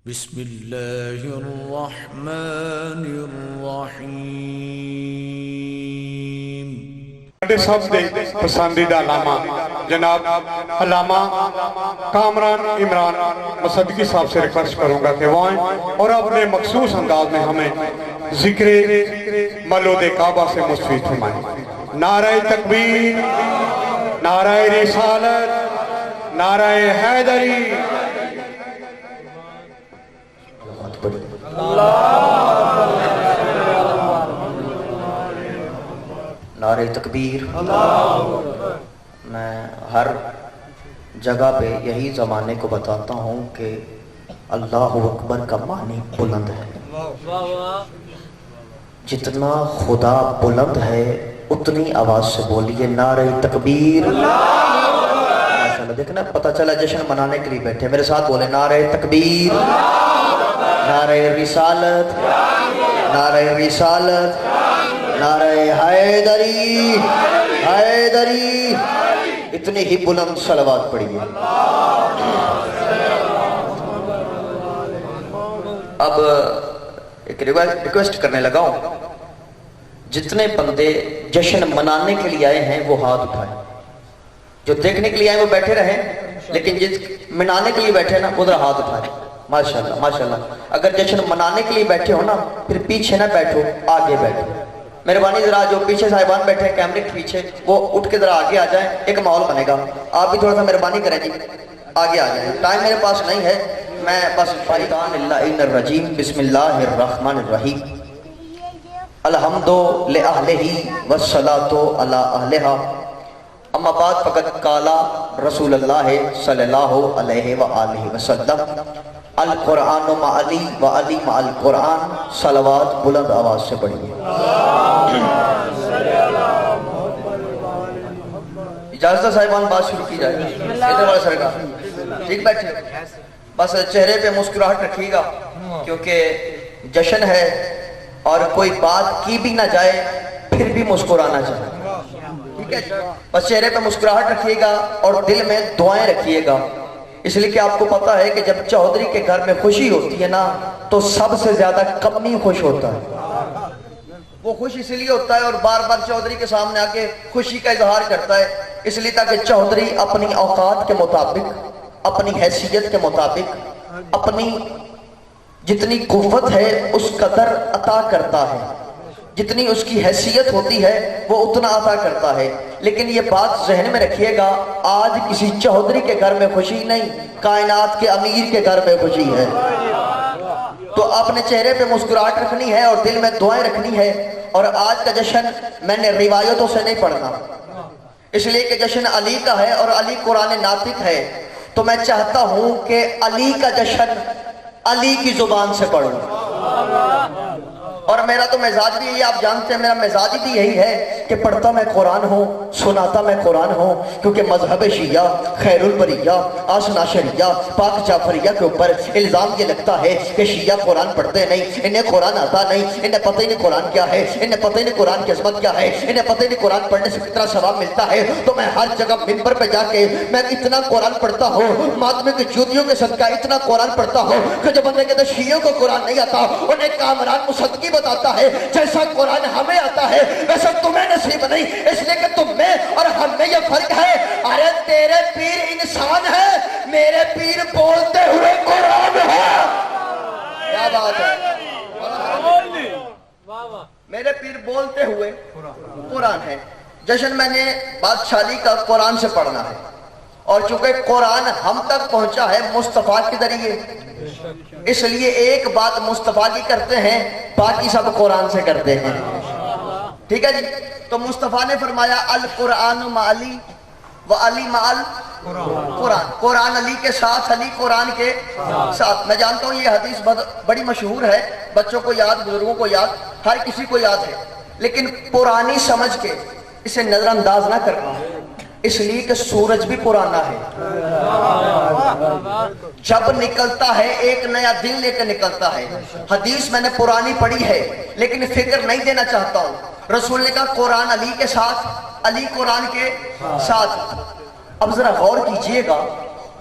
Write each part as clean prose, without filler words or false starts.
بسم اللہ الرحمن الرحیم۔ سب دے پسندیدہ علامہ جناب علامہ کامران عمران مصدقی صاحب سے ریکویسٹ کروں گا کہ وہ آئیں اور اپنے مخصوص انداز میں ہمیں ذکر مولود کعبہ سے مستفید فرمائیں۔ نعرہ تکبیر، نعرہ رسالت، نعرہ حیدری۔ نعرہ تکبیر۔ میں ہر جگہ پہ یہی زمانے کو بتاتا ہوں کہ اللہ اکبر کا معنی بلند ہے۔ جتنا خدا بلند ہے اتنی آواز سے بولیے نعرہ تکبیر۔ ماشاءاللہ، دیکھنا پتہ چلا جشن منانے کے لیے بیٹھے، میرے ساتھ بولے نعرہ تکبیر، نعرہ رسالت، نعرہ رسالت، نعرہ حیدری، حیدری۔ اتنی ہی بلند صلوات پڑھیے۔ اب ایک ریکویسٹ کرنے لگا ہوں، جتنے بندے جشن منانے کے لیے آئے ہیں وہ ہاتھ اٹھائیں، جو دیکھنے کے لیے آئے وہ بیٹھے رہیں، لیکن جس منانے کے لیے بیٹھے نا وہ ذرا ہاتھ اٹھائیں۔ ماشاءاللہ ماشاءاللہ۔ اگر جشن منانے کے لیے بیٹھے ہو نا پھر پیچھے نہ بیٹھو، آگے بیٹھو۔ مہربانی ذرا جو پیچھے صاحبان بیٹھے ہیں کیمرے کے پیچھے وہ اٹھ کے ذرا آگے آ جائیں، ایک ماحول بنے گا۔ آپ بھی تھوڑا سا مہربانی کریں جی، آگے آ جائیں، ٹائم میرے پاس نہیں ہے، میں بس شیطان اللہ الرجیم بسم اللہ الرحمن الرحیم۔ الحمد لأہلہ والصلاۃ علی اہلہا، اما بعد فقط قالا رسول اللہ صلی اللہ علیہ وآلہ وسلم، القرآن مع علی و علی مع القرآن۔ صلوات بلند آواز سے پڑھیے۔ اجازت صاحبان بات شروع کی جائے۔ ادھر والے سرکار ٹھیک بیٹھے، بس چہرے پہ مسکراہٹ رکھیے گا کیونکہ جشن ہے اور کوئی بات کی بھی نہ جائے پھر بھی مسکرانا چاہیے، ٹھیک ہے؟ بس چہرے پہ مسکراہٹ رکھیے گا اور دل میں دعائیں رکھیے گا، اس لیے کہ آپ کو پتا ہے کہ جب چودھری کے گھر میں خوشی ہوتی ہے نا تو سب سے زیادہ کمی خوش ہوتا ہے۔ وہ خوش اس لیے ہوتا ہے اور بار بار چودھری کے سامنے آ کے خوشی کا اظہار کرتا ہے، اس لیے تاکہ چودھری اپنی اوقات کے مطابق، اپنی حیثیت کے مطابق، اپنی جتنی قوت ہے اس قدر عطا کرتا ہے، جتنی اس کی حیثیت ہوتی ہے وہ اتنا عطا کرتا ہے۔ لیکن یہ بات ذہن میں رکھیے گا، آج کسی چودھری کے گھر میں خوشی نہیں، کائنات کے امیر کے گھر میں خوشی ہے۔ تو اپنے چہرے پہ مسکراہٹ رکھنی ہے اور دل میں دعائیں رکھنی ہے۔ اور آج کا جشن میں نے روایتوں سے نہیں پڑھنا، اس لیے کہ جشن علی کا ہے اور علی قرآن ناطق ہے، تو میں چاہتا ہوں کہ علی کا جشن علی کی زبان سے پڑھوں۔ اور میرا تو مزاج بھی یہی، آپ جانتے ہیں میرا مزاج بھی یہی ہے کہ پڑھتا میں قرآن ہوں، سناتا میں قرآن ہوں، کیونکہ مذہب شیعہ خیر البریہ آسنا شریعہ پاک جعفریہ کے اوپر الزام یہ لگتا ہے کہ شیعہ قرآن پڑھتے نہیں، انہیں قرآن آتا نہیں، انہیں پتہ ہی نہیں قرآن کیا ہے، انہیں پتہ ہی نہیں قرآن کی عظمت کیا ہے، انہیں پتہ ہی نہیں قرآن پڑھنے سے کتنا ثواب ملتا ہے۔ تو میں ہر جگہ منبر پہ جا کے میں اتنا قرآن پڑھتا ہوں، ماتمے کی جوتیوں کے صدقہ اتنا قرآن پڑھتا ہوں کہ جب بندے کہتے ہیں شیعوں کو قرآن نہیں آتا، انہیں کامران مصدقی بتاتا ہے جیسا قرآن ہمیں آتا ہے ویسا تمہیں نصیب نہیں، اس لیے کہ تم میں اور ہم میں یہ فرق ہے۔ ارے تیرے پیر انسان ہے، میرے پیر بولتے ہوئے قرآن ہے۔ کیا بات ہے، میرے پیر بولتے ہوئے قرآن ہے۔ جشن میں نے بادشاہی کا قرآن سے پڑھنا ہے، اور چونکہ قرآن ہم تک پہنچا ہے مصطفیٰ کے ذریعے، اس لیے ایک بات مصطفیٰ کی کرتے ہیں، باقی سب قرآن سے کرتے ہیں، ٹھیک ہے جی؟ تو مصطفیٰ نے فرمایا القرآن مع علی و علی مع القرآن، قرآن علی کے ساتھ، علی قرآن کے ساتھ۔ میں جانتا ہوں یہ حدیث بڑی مشہور ہے، بچوں کو یاد، بزرگوں کو یاد، ہر کسی کو یاد ہے، لیکن پرانی سمجھ کے اسے نظر انداز نہ کرنا، اس لیے کہ سورج بھی پرانا ہے، جب نکلتا ہے ایک نیا دن لے کے نکلتا ہے۔ حدیث میں نے پرانی پڑھی ہے لیکن فکر نہیں دینا چاہتا ہوں، رسول نے کہا قرآن علی کے ساتھ، علی قرآن کے ساتھ۔ اب ذرا غور کیجئے گا،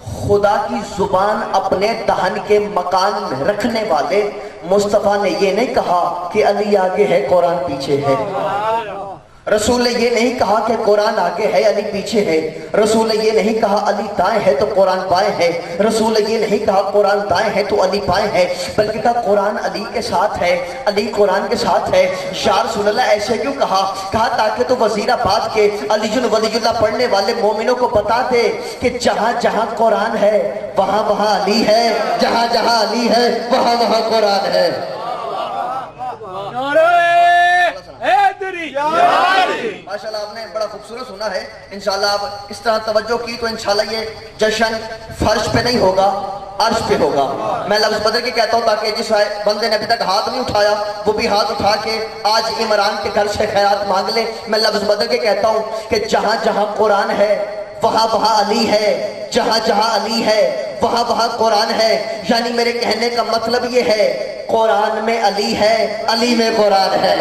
خدا کی زبان اپنے دہن کے مکان میں رکھنے والے مصطفیٰ نے یہ نہیں کہا کہ علی آگے ہے قرآن پیچھے ہے. رسول نے یہ نہیں کہا کہ قرآن آگے ہے علی پیچھے ہے. رسول نے یہ نہیں کہا علی دائیں ہے تو قرآن بائیں ہے. رسول نے یہ نہیں کہا قرآن دائیں ہے تو علی بائیں ہے، بلکہ کہا قرآن علی کے ساتھ ہے، علی قرآن کے ساتھ ہے. یا رسول اللہ ایسے کیوں کہا؟ کہا تاکہ تو وزیر آباد کے علی ولی اللہ پڑھنے والے مومنوں کو بتا دے کہ جہاں جہاں قرآن ہے وہاں وہاں علی ہے، جہاں جہاں علی ہے وہاں وہاں قرآن ہے. ماشاءاللہ آپ نے بڑا خوبصورت سنا ہے. انشاءاللہ آپ اس طرح توجہ کی تو انشاءاللہ یہ جشن فرش پہ نہیں ہوگا، عرش پہ ہوگا. میں لفظ بدل کے کہتا ہوں تاکہ جس بندے نے ابھی تک ہاتھ نہیں اٹھایا وہ بھی ہاتھ اٹھا کے آج عمران کے گھر سے خیرات مانگ لے. میں لفظ بدل کے کہتا ہوں کہ جہاں جہاں قرآن ہے وہاں وہاں علی ہے، جہاں جہاں علی ہے وہاں وہاں قرآن ہے. یعنی میرے کہنے کا مطلب یہ ہے قرآن میں علی ہے، علی میں قرآن ہے.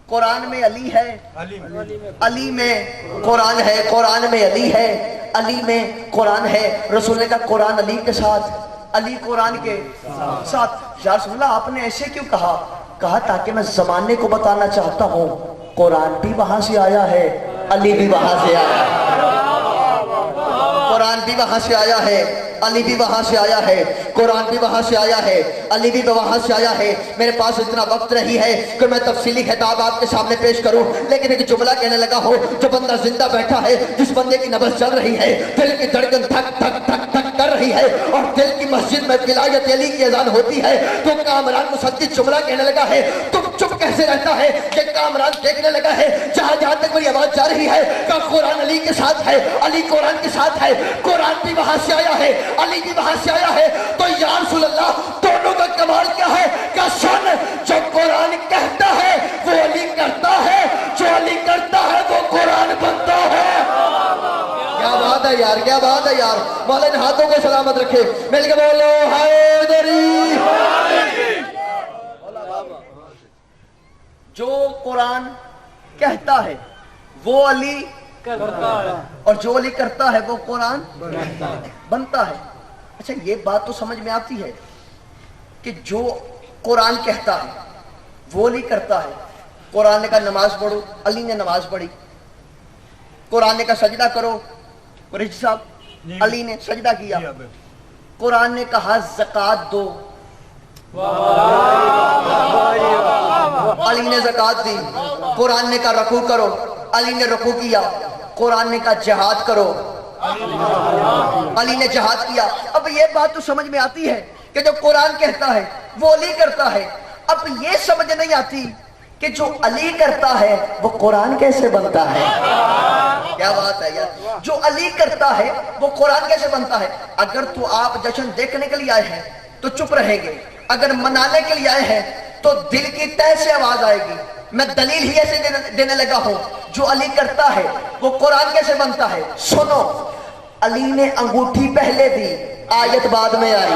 قرآن میں علی ہے، علی میں قرآن ہے. قرآن میں علی ہے، علی میں قرآن ہے. رسول نے کہا قرآن علی کے ساتھ، علی قرآن کے ساتھ. یا رسول اللہ آپ نے ایسے کیوں کہا؟ کہا تاکہ میں زمانے کو بتانا چاہتا ہوں قرآن بھی وہاں سے آیا ہے، علی بھی وہاں سے آیا ہے. قرآن بھی وہاں سے آیا ہے، علی بھی وہاں سے آیا ہے. قرآن بھی وہاں سے آیا ہے، علی بھی وہاں سے آیا ہے. میرے پاس اتنا وقت نہیں ہے کہ میں تفصیلی خطاب آپ کے سامنے پیش کروں، لیکن ایک جملہ کہنے لگا ہو. جو بندہ زندہ بیٹھا ہے، جس بندے کی نبض چل رہی ہے، دل کی دھڑکن تھک تھک تھک تھک کر رہی ہے اور دل کی مسجد میں ولایت علی کی اذان ہوتی ہے، تو کامران مصدق جملہ کہنے لگا ہے. تم چپ کیسے رہتا ہے کہ کامران دیکھنے لگا ہے جہاں جہاں تک میری آواز جا رہی ہے کہ قرآن علی کے ساتھ ہے، علی قرآن کے ساتھ ہے. قرآن بھی وہاں سے آیا ہے، علی بھی وہاں سے آیا ہے. تو یا رسول اللہ دونوں کا کمال کیا ہے؟ کہ سن، جو قرآن کہتا ہے وہ علی کرتا ہے، جو علی کرتا ہے وہ قرآن بنتا ہے. کیا بات ہے یار، کیا بات ہے یار. مولا ان ہاتھوں کو سلامت رکھے. مل کے بولو حیدری. جو قرآن کہتا ہے وہ علی کرتا ہے، اور جو علی کرتا ہے وہ قرآن بنتا ہے. اچھا یہ بات تو سمجھ میں آتی ہے کہ جو قرآن کہتا ہے وہ علی کرتا ہے. قرآن نے کہا نماز پڑھو، علی نے نماز پڑھی. قرآن نے کہا سجدہ کرو، قریشی صاحب علی نے سجدہ کیا. قرآن نے کہا زکوٰۃ دو، علی نے زکوٰۃ دی. قرآن نے کہا رکوع کرو، علی نے رکوع کیا. قرآن نے کہا جہاد کرو، علی نے جہاد کیا. اب یہ بات تو سمجھ میں آتی ہے کہ جو قرآن کہتا ہے وہ علی کرتا ہے. اب یہ سمجھ نہیں آتی کہ جو علی کرتا ہے وہ قرآن کیسے بنتا ہے. کیا بات ہے یار. جو علی کرتا ہے وہ قرآن کیسے بنتا ہے. اگر تو آپ جشن دیکھنے کے لیے آئے ہیں تو چپ رہیں گے، اگر منانے کے لیے آئے ہیں تو دل کی تہ سے آواز آئے گی. میں دلیل ہی ایسے دینے لگا ہوں. جو علی کرتا ہے وہ قرآن کیسے بنتا ہے. سنو، علی نے انگوٹھی پہلے دی، آیت بعد میں آئی.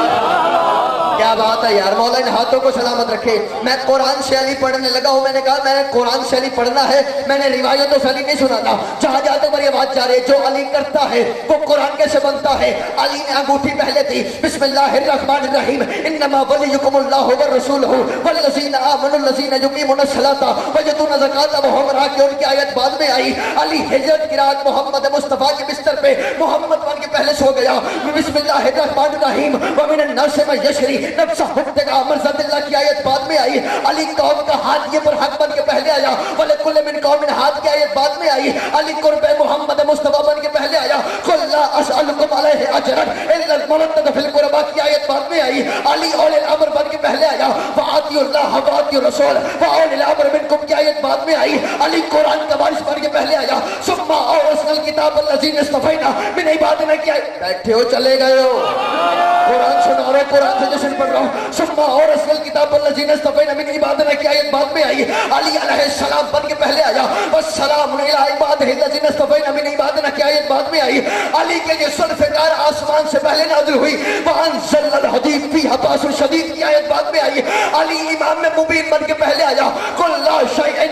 کیا بات ہے یار. مولا ان ہاتھوں کو سلامت رکھے. میں قرآن سے علی پڑھنے لگا ہوں. میں نے کہا میں نے قرآن سے علی پڑھنا ہے، میں نے روایتوں سے علی نہیں سنا تھا. جہاں جہاں تک میری آواز جا رہی ہے جو علی کرتا ہے وہ قرآن کیسے بنتا ہے. علی نے انگوٹھی پہلے دی. بسم اللہ الرحمن الرحیم. انما ولیکم اللہ ورسولہ والذین آمنوا الذین یقیمون الصلاۃ ویؤتون الزکاۃ. وہم راکعون کی آیت بعد میں آئی. علی ہجرت کی رات محمد مصطفیٰ کے بستر پہ محمد بن کے پہلے سو گیا. بسم اللہ الرحمن الرحیم. ومن الناس من یشری نفسہ ابتغاء مرضات اللہ کی آیت بعد میں آئی. علی قوم کا ہاتھ یہ پر حق بن کے پہلے آیا. وَلَكُلِّ مِنْ قَوْمٍ ہاتھ کی آیت بعد میں آئی. علی قرب محمد مصطفیٰ بن کے پہلے آیا. قُلْ لَا أَسْأَلُكُمْ عَلَيْهِ أَجْرًا إِلَّا الْمَوَدَّةَ فِي الْقُرْبَى کی آیت بعد میں آئی. علی اولِ الامر بن کے پہلے آیا. وَآتِيُوا اللَّهَ وَآتِيُوا الرَّسُولَ وَأُولِي الْأَمْرِ مِنْكُمْ کی آیت بعد میں آئی. علی قرآن کا وارث بن کے پہلے آیا. ثُمَّ أَوْرَثْنَا الْكِتَابَ الَّذِينَ اصْطَفَيْنَا مِنْ عِبَادِنَا کی آیت. بیٹھے ہو چلے گئے ہو. قرآن سنا رہے، قرآن سے جشن پڑھ رہا ہوں. ثم أورثنا الكتاب الذين اصطفينا من عبادنا کی آیت بعد میں آئی. علی علیہ السلام بن کے پہلے آیا. والسلام علی عباده الذين اصطفينا من عبادنا کی آیت بعد میں آئی. علی کے یہ سلفکار آسمان سے پہلے نازل ہوئی. وانزلنا الحديد فيها بأس شديد کی آیت بعد میں آئی. علی امام میں مبین بن کے پہلے آیا. قل لا شيء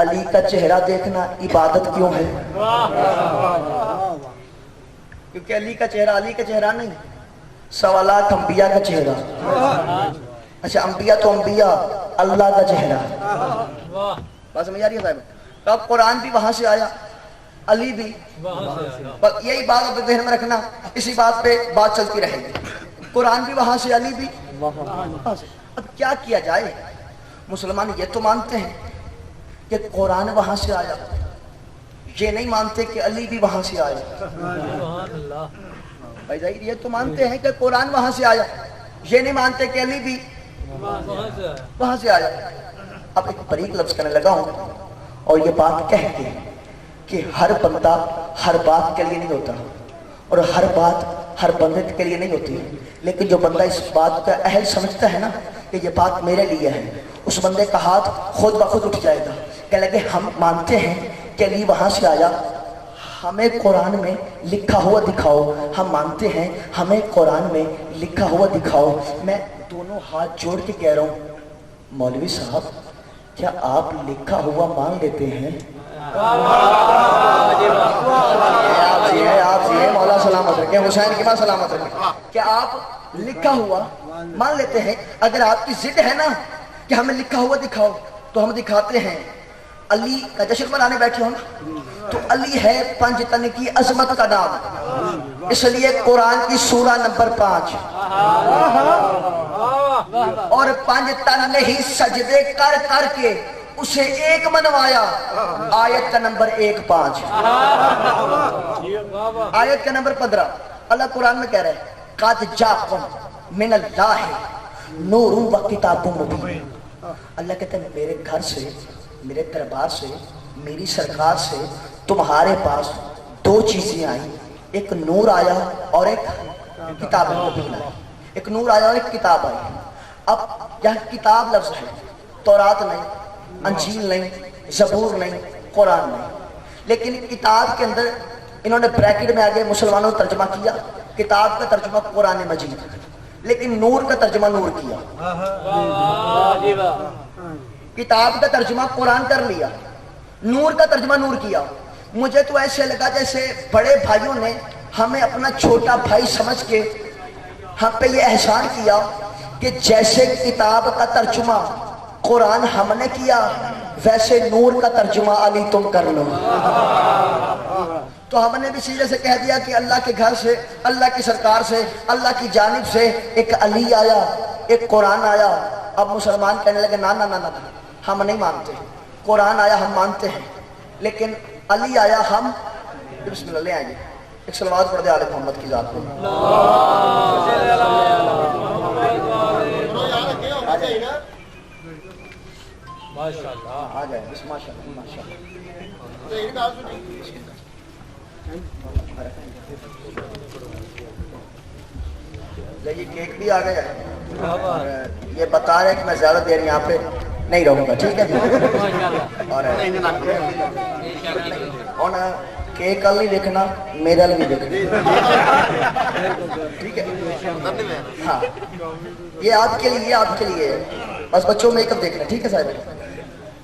علی کا چہرہ دیکھنا عبادت کیوں ہے؟ کیونکہ علی کا چہرہ نہیں، 1.25 لاکھ انبیاء کا چہرہ. اچھا انبیاء تو انبیاء، اللہ کا چہرہ. بات سمجھ آ رہی ہے صاحب؟ اب قرآن بھی وہاں سے آیا، علی بھی. یہی بات اب ذہن میں رکھنا، اسی بات پہ بات چلتی رہے گی. قرآن بھی وہاں سے، علی بھی وہاں سے. اب کیا کیا جائے؟ مسلمان یہ تو مانتے ہیں کہ قرآن وہاں سے آیا، یہ نہیں مانتے کہ علی بھی وہاں سے آیا. بھائی جائی یہ تو مانتے ہیں کہ قرآن وہاں سے آیا، یہ نہیں مانتے کہ علی بھی وہاں سے آیا. اب ایک بریک لفظ کرنے لگا ہوں اور یہ بات کہہ کے کہ ہر بندہ ہر بات کے لیے نہیں ہوتا اور ہر بات ہر بندے کے لیے نہیں ہوتی، لیکن جو بندہ اس بات کا اہل سمجھتا ہے نا کہ یہ بات میرے لیے ہے، اس بندے کا ہاتھ خود بخود اٹھ جائے گا. کہنے لگے ہم مانتے ہیں کہ علی وہاں سے آیا، ہمیں قرآن میں لکھا ہوا دکھاؤ. ہم مانتے ہیں ہمیں قرآن میں لکھا ہوا دکھاؤ. میں دونوں ہاتھ جوڑ کے کہہ رہا ہوں مولوی صاحب کیا آپ لکھا ہوا مان لیتے ہیں؟ آپ مولا سلامت رکھیں، حسین کی ماں سلامت رکھیں. کیا آپ لکھا ہوا مان لیتے ہیں؟ اگر آپ کی ضد ہے نا کہ ہمیں لکھا ہوا دکھاؤ تو ہم دکھاتے ہیں. علی کا جشن منانے بیٹھے ہو نا تو علی ہے 5 تن کی عظمت کا نام، اس لیے قرآن کی سورہ نمبر 5 اور 5 تن نے ہی سجدے کر کر کے اسے ایک منوایا. آیت کا نمبر 1-5، آیت کا نمبر 15. اللہ قرآن میں کہہ رہے ہیں قد جاءکم من اللہ نور و کتاب مبین. اللہ کہتے ہیں میرے گھر سے، میرے دربار سے، میری سرکار سے تمہارے پاس 2 چیزیں آئیں، ایک نور آیا اور ایک کتاب مبین آئی. ایک نور آیا اور ایک کتاب آئی. اب یہاں کتاب لفظ ہے، تورات نہیں، انجیل نہیں، زبور نہیں، قرآن نہیں، لیکن کتاب کے اندر انہوں نے بریکٹ میں آگے مسلمانوں نے ترجمہ کیا کتاب کا ترجمہ قرآن مجید، لیکن نور کا ترجمہ نور کیا. کتاب کا ترجمہ قرآن کر لیا، نور کا ترجمہ نور کیا. مجھے تو ایسے لگا جیسے بڑے بھائیوں نے ہمیں اپنا چھوٹا بھائی سمجھ کے ہم پہ یہ احسان کیا کہ جیسے کتاب کا ترجمہ قرآن ہم نے کیا ویسے نور کا ترجمہ علی تم کر لو. تو ہم نے بھی سیدھے سے کہہ دیا کہ اللہ کے گھر سے، اللہ کی سرکار سے، اللہ کی جانب سے ایک علی آیا، ایک قرآن آیا. اب مسلمان کہنے لگے نا نا نا نا ہم نہیں مانتے. قرآن آیا ہم مانتے ہیں، لیکن علی آیا ہم. بسم اللہ لے آئیے ایک صلوات پڑھ دے آل محمد کی ذات پہ. آ جائے ماشاءاللہ یہ کیک بھی آ گیا ہے. یہ بتا رہے کہ میں زیادہ دیر یہاں پہ نہیں رہوں گا، ٹھیک ہے. اور کیک کل نہیں دیکھنا، میرا بھی دیکھنا، ٹھیک ہے. ہاں یہ آپ کے لیے، آپ کے لیے بس بچوں میک اپ دیکھنا، ٹھیک ہے صاحب.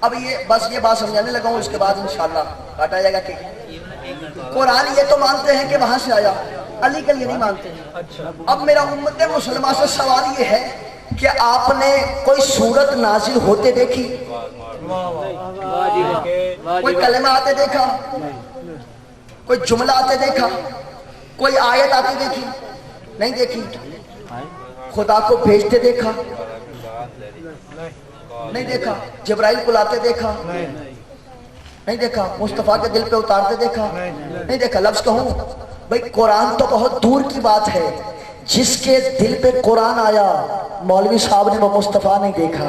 اب یہ بس یہ بات سمجھانے لگا ہوں، اس کے بعد انشاءاللہ کاٹا جائے گا کیک. قرآن یہ تو مانتے ہیں کہ وہاں سے آیا، علی کے لیے نہیں مانتے. اب میرا امت مسلمہ سے سوال یہ ہے کہ آپ نے کوئی سورت نازل ہوتے دیکھی؟ کوئی کلمہ آتے دیکھا؟ کوئی جملہ آتے دیکھا؟ کوئی آیت آتے دیکھی؟ نہیں دیکھی. خدا کو بھیجتے دیکھا؟ نہیں دیکھا. جبرائیل کو لاتے دیکھا؟ نہیں دیکھا. مصطفیٰ کے دل پہ اتارتے دیکھا؟ نہیں دیکھا. لفظ کہوں بھئی قرآن تو بہت دور کی بات ہے، جس کے دل پہ قرآن آیا مولوی صاحب نے وہ مصطفیٰ نہیں دیکھا.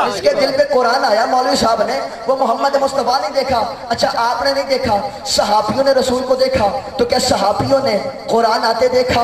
جس کے دل پہ قرآن آیا مولوی صاحب نے وہ محمد مصطفیٰ نہیں دیکھا. اچھا آپ نے نہیں دیکھا، صحابیوں نے رسول کو دیکھا، تو کیا صحابیوں نے قرآن آتے دیکھا؟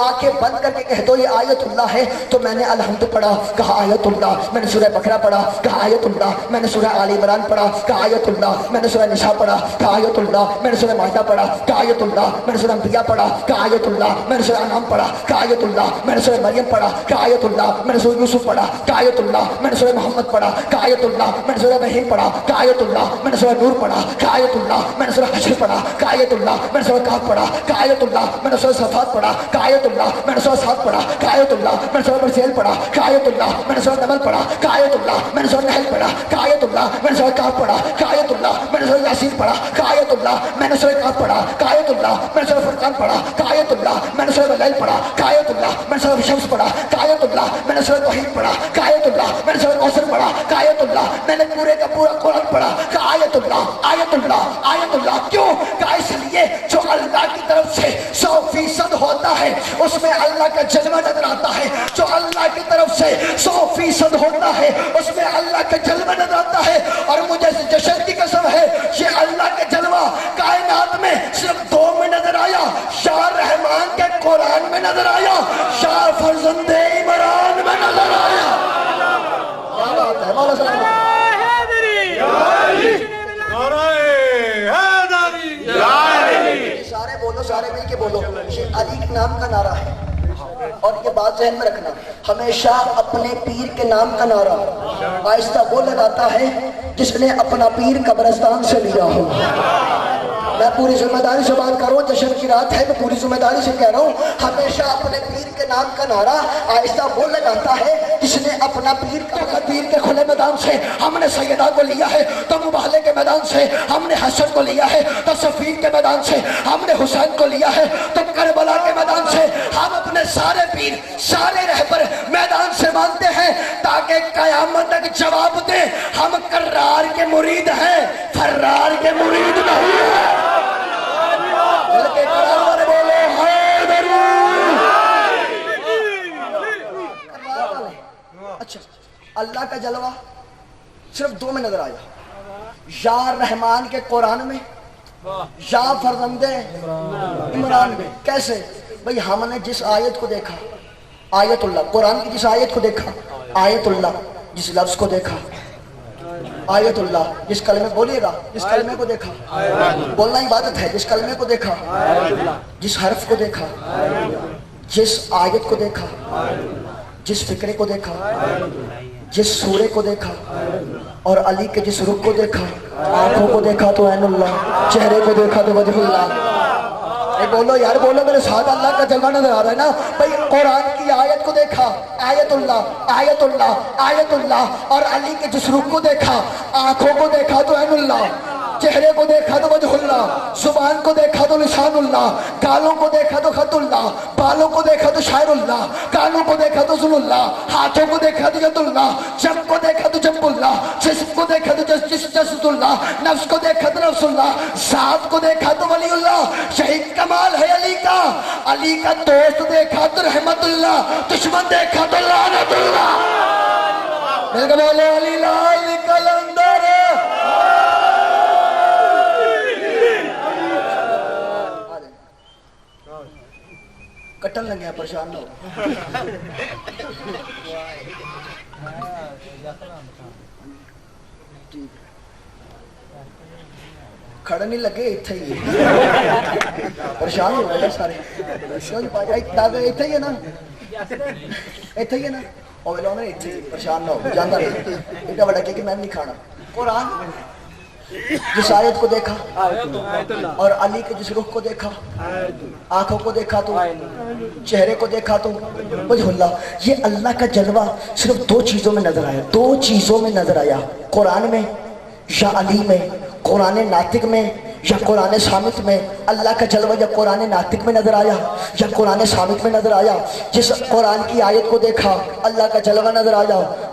آنکھیں بند کر کے کہہ دو یہ آیت اللہ ہے، تو میں نے الحمد پڑھا، کہا آیت اللہ، میں نے سورہ بقرہ پڑھا، کہا آیت اللہ، میں نے سورہ آل عمران پڑھا، کہا آیت اللہ، میں نے سورہ نساء پڑھا، کہا آیت اللہ، میں نے سورہ مائدہ پڑھا، کہا آیت اللہ، میں نے سورہ انبیاء پڑھا، کہا آیت اللہ، میں نے سورہ انعام پڑھا، کہا آیت اللہ، میں نے سورہ مریم پڑھا، کہا آیت اللہ، میں نے سورہ یوسف پڑھا، کہا آیت اللہ، میں نے سورہ محمد پڑھا، کہا آیت اللہ، میں نے سورہ ابراہیم پڑھا، کہا آیت اللہ، میں نے سورہ نور پڑھا، کہا آیت اللہ، میں نے سورہ حشر پڑھا، کہا آیت اللہ، میں نے سورہ کہف پڑھا، کہا آیت اللہ، میں نے سورہ صفات پڑھا، کہا آیت اللہ، میں نے سورہ صاد پڑھا، کہا آیت اللہ، میں نے سورہ مرسل پڑھا، کہا آیت اللہ، میں نے سورہ نمل پڑھا، کہا آیت اللہ، میں نے سورہ نحل پڑھا، کہا آیت اللہ، میں نے سورہ کہف پڑھا، کہا آیت اللہ، میں نے سورہ یاسین پڑھا، کہا آیت اللہ، میں نے سورہ کہف پڑھا، کہا آیت اللہ، میں نے سورہ فرقان پڑھا، کہا آیت اللہ، میں نے سورہ اللیل پڑھا، کہا آیت اللہ، میں نے سورہ شمس پڑھا، کہا آیت اللہ، میں نے سورہ توحید پڑھا، کہا آیت اللہ، میں نے سورہ کوثر پڑھا، کہا آیت اللہ، میں نے پورے کا پورا قرآن پڑھا، کہا آیت اللہ، آیت اللہ، آیت اللہ۔ کیوں؟ کہا اس لیے جو اللہ کی طرف سے 100% ہوتا ہے اس میں اللہ کا جلوہ نظر آتا ہے، جو اللہ کی طرف سے 100% ہوتا ہے اس میں اللہ کا جلوہ نظر آتا ہے۔ اور مجھے اس جشن کی قسم ہے یہ اللہ کا جلوہ کائنات میں صرف 2 میں نظر آیا، شاہ رحمان کے قرآن میں نظر آیا، شاہ فرزند عمران میں نظر آیا۔ کیا بات ہے مولا صلی اللہ علیہ سارے بولو، سارے مل کے بولو، یہ علی کے نام کا نعرہ ہے، اور یہ بات ذہن میں رکھنا، ہمیشہ اپنے پیر کے نام کا نعرہ آہستہ وہ لگاتا ہے جس نے اپنا پیر قبرستان سے لیا ہو۔ میں پوری ذمہ داری سے بات کر رہا ہوں، جشن کی رات ہے، میں پوری ذمہ داری سے کہہ رہا ہوں، ہمیشہ اپنے پیر کے نام کا نعرہ آہستہ وہ لگاتا ہے جس نے اپنا پیر کے کھلے میدان سے ہم نے سیدہ کو لیا ہے، تو مباہلے کے میدان سے ہم نے حسن کو لیا ہے، تو صفین کے میدان سے ہم نے حسین کو لیا ہے، تو کربلا کے میدان سے ہم اپنے سارے پیر، سارے رہبر میدان سے مانتے ہیں تاکہ قیامت تک جواب دیں ہم کرار کے مرید ہیں، فرار کے مرید نہیں ہیں۔ بلکہ کرار بولے حیدری۔ اچھا، اللہ کا جلوہ صرف 2 میں نظر آیا، یا رحمان کے قرآن میں، یا فرزند عمران میں۔ کیسے؟ بھئی ہم نے جس آیت کو دیکھا، آیت اللہ، قرآن کی جس آیت کو دیکھا، آیت اللہ، جس لفظ کو دیکھا، آیت اللہ، جس کلمے بولیے گا، جس کلمے کو دیکھا، بولنا عبادت ہے، جس کلمے کو دیکھا، جس حرف کو دیکھا، جس آیت کو دیکھا، جس فکرے کو دیکھا، جس سورے کو دیکھا، اور علی کے جس رخ کو دیکھا، آنکھوں کو دیکھا تو عین اللہ، چہرے کو دیکھا تو وجہ اللہ۔ بولو یار، بولو میرے ساتھ، اللہ کا جلوہ نظر آ رہا ہے نا بھائی؟ قرآن کی آیت کو دیکھا، آیت اللہ، آیت اللہ، آیت اللہ، اور علی کے جس رخ کو دیکھا، آنکھوں کو دیکھا تو عین اللہ، چہرے کو دیکھا تو وجہ اللہ، زبان کو دیکھا تو لسان اللہ، گالوں کو دیکھا تو خط اللہ، بالوں کو دیکھا تو شاعر اللہ، کانوں کو دیکھا تو ذل اللہ، ہاتھوں کو دیکھا تو ید اللہ، جب کو دیکھا تو جب اللہ، جسم کو دیکھا تو جسد اللہ، نفس کو دیکھا تو نفس اللہ، ذات کو دیکھا تو ولی اللہ۔ شہید کمال ہے علی کا، علی کا دوست دیکھا تو رحمت اللہ، دشمن دیکھا تو لعنت اللہ۔ مل کے بولے علی لال کلندر۔ کٹن لگے ہیں، پریشان نہ ہو۔ کھڑے نہیں لگے، اتھے ہی پریشان ہو گئے سارے، اتھے ہی ہے نا، اتھے ہی ہے نا، اور اتھے ہی پریشان نہ ہو، جانا نہیں ایڈا بڑا کہ میں نہیں کھانا۔ قرآن جس آیت کو دیکھا اور علی کے جس رخ کو دیکھا، آنکھوں کو دیکھا تو، چہرے کو دیکھا تو وجہ اللہ۔ یہ اللہ کا جلوہ صرف 2 چیزوں میں نظر آیا، 2 چیزوں میں نظر آیا، قرآن میں یا علی میں، قرآن ناطق میں یا قرآن صامت میں۔ اللہ کا جلوہ یا قرآن ناطق میں نظر آیا یا قرآن صامت میں نظر آیا۔ جس قرآن کی آیت کو دیکھا اللہ کا جلوہ نظر آیا،